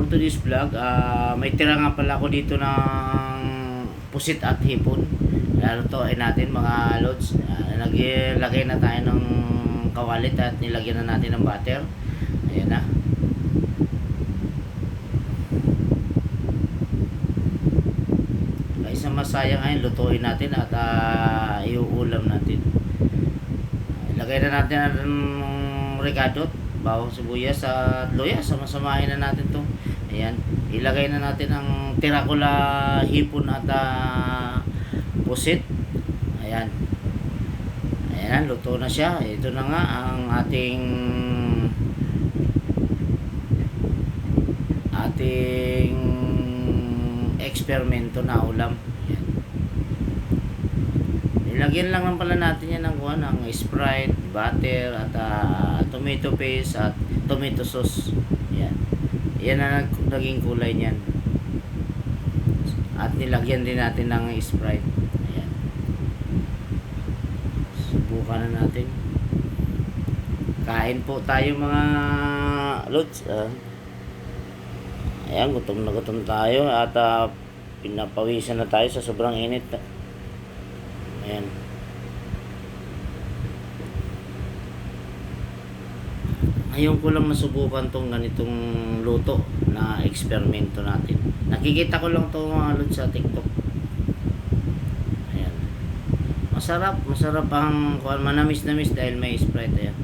welcome to this vlog. May tira nga pala ako dito ng pusit at hipon. Lalutuin natin mga lods. Naglagay na tayo ng kawalit at nilagyan na natin ng butter. Ayan na. Isang masaya ngayon, lutuin natin at iuulam natin. Ilagay na natin ang ricado, bawang sibuyas at luya. Samasamahin na natin to. Ayan, ilagay na natin ang tirakula hipon at pusit. Ayan. Ayan, luto na siya. Ito na nga ang ating eksperimento na ulam. Ayan. Ilagyan lang lang pala natin yan ng Sprite, butter at tomato paste at tomato sauce. Ayan. Yan ang naging kulay niyan. At nilagyan din natin ng Sprite. Ayan. Subukan na natin. Kain po tayo mga lods. Ayan, gutom na gutom tayo at pinapawisan na tayo sa sobrang init. Ayan. Ngayon ko lang nasubukan tong ganitong luto na eksperimento natin. Nakikita ko lang to mga lods sa TikTok. Ayan. Masarap ang manamis-namis dahil may Sprite. Ayan.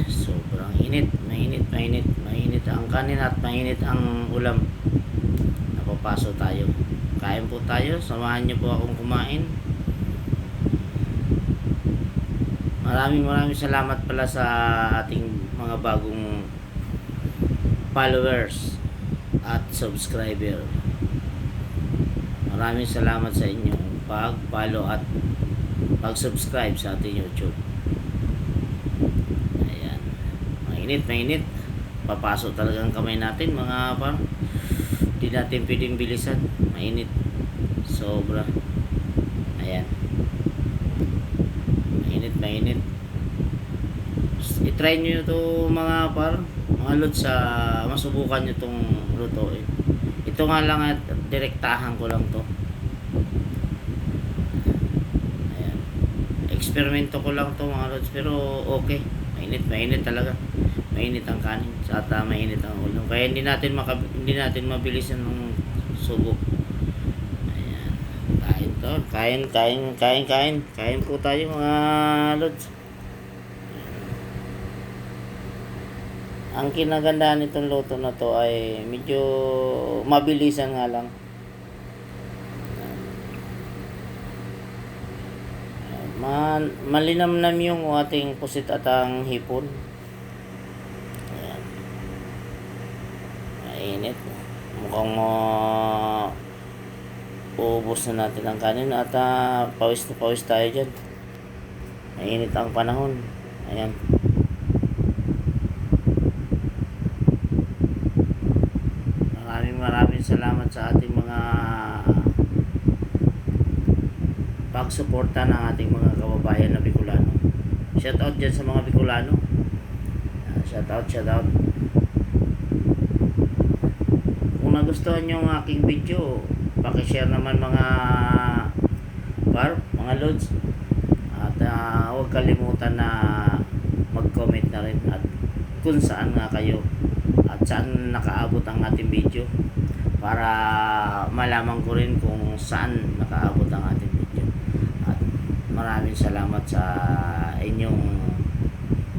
Sobrang init, mainit ang kanin at mainit ang ulam. Napapaso tayo. Kain po tayo, samahan niyo po akong kumain. Maraming salamat pala sa ating mga bagong followers at subscriber. Maraming salamat sa inyong pag-follow at pag-subscribe sa ating YouTube. Ayan. Mainit. Papasok talaga ang kamay natin mga par. Hindi natin pwedeng bilisan. Mainit. Sobra. Ayan. Mainit. I-try nyo ito mga par. Mga lods, masubukan nyo itong lutuin. Ito nga lang at direktahan ko lang to. Ayan. Eksperimento ko lang to mga lods. Pero okay. Mainit talaga. Mainit ang kanin at mainit ang ulam. Kaya hindi natin mabilisan ng subok. Ayan. Kain to. Kain po tayo mga lods. Ang kinagandahan nitong luto na to ay medyo mabilisan nga lang. Malinamnam yung ating pusit at ang hipon. Ayan. Mainit. Mukhang uubos na natin ang kanin at pawis na pawis tayo dyan. Mainit ang panahon. Ayan. Maraming salamat sa ating mga pagsuporta ng ating mga kababayan na Bicolano. Shout out dyan sa mga Bicolano. Shout out. Kung nagustuhan nyo ang aking video, pakishare naman mga lods. At huwag kalimutan na mag-comment na rin at kung saan nga kayo at saan nakaabot ang ating video para malaman ko rin kung saan nakaabot ang ating video. At maraming salamat sa inyong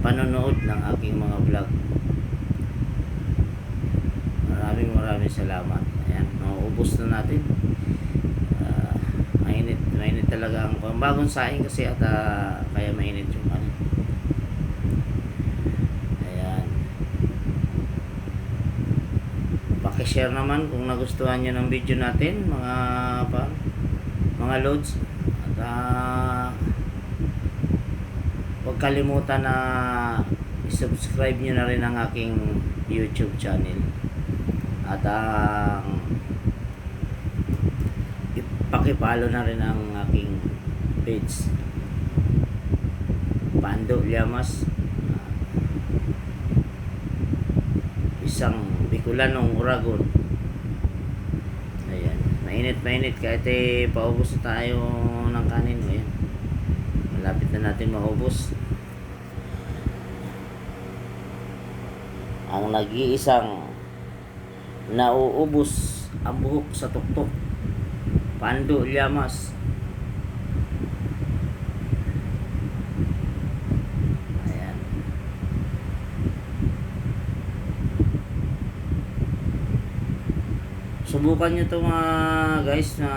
panonood ng aking mga vlog. Maraming salamat. Ayan, nauubos na natin. Mainit talaga ang bagong saing kasi at kaya mainit yung kanin. Pakishare naman kung nagustuhan nyo ng video natin mga loads. At huwag kalimutan na i-subscribe nyo na rin ang aking YouTube channel. At pakipalo na rin ang aking page Pando Llamas, isang Bicolanong Uragon. Ayan, mainit kahit paubos na tayo ng kanin. Ayan, malapit na natin maubos. Ang nag-iisang nauubos ang buhok sa tuktok, Pando Llamas. Ayan. Subukan nyo to mga guys na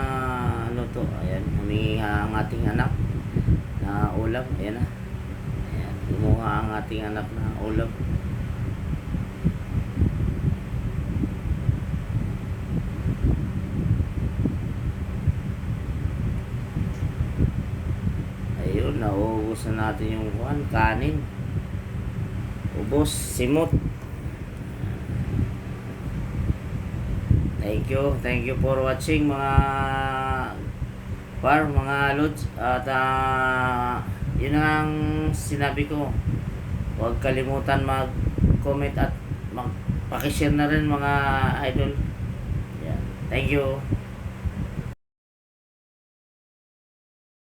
ano to. Ayan, humingi ang ating anak na ulam. Ayan na. Ayan, lumuha ang ating anak na ulam. Ayun, nauubos na natin yung kanin. Ubos, simot. Thank you for watching mga mga lods. At yun ang sinabi ko. Huwag kalimutan mag-comment at mag-pakishare na rin mga idol. Yeah. Thank you.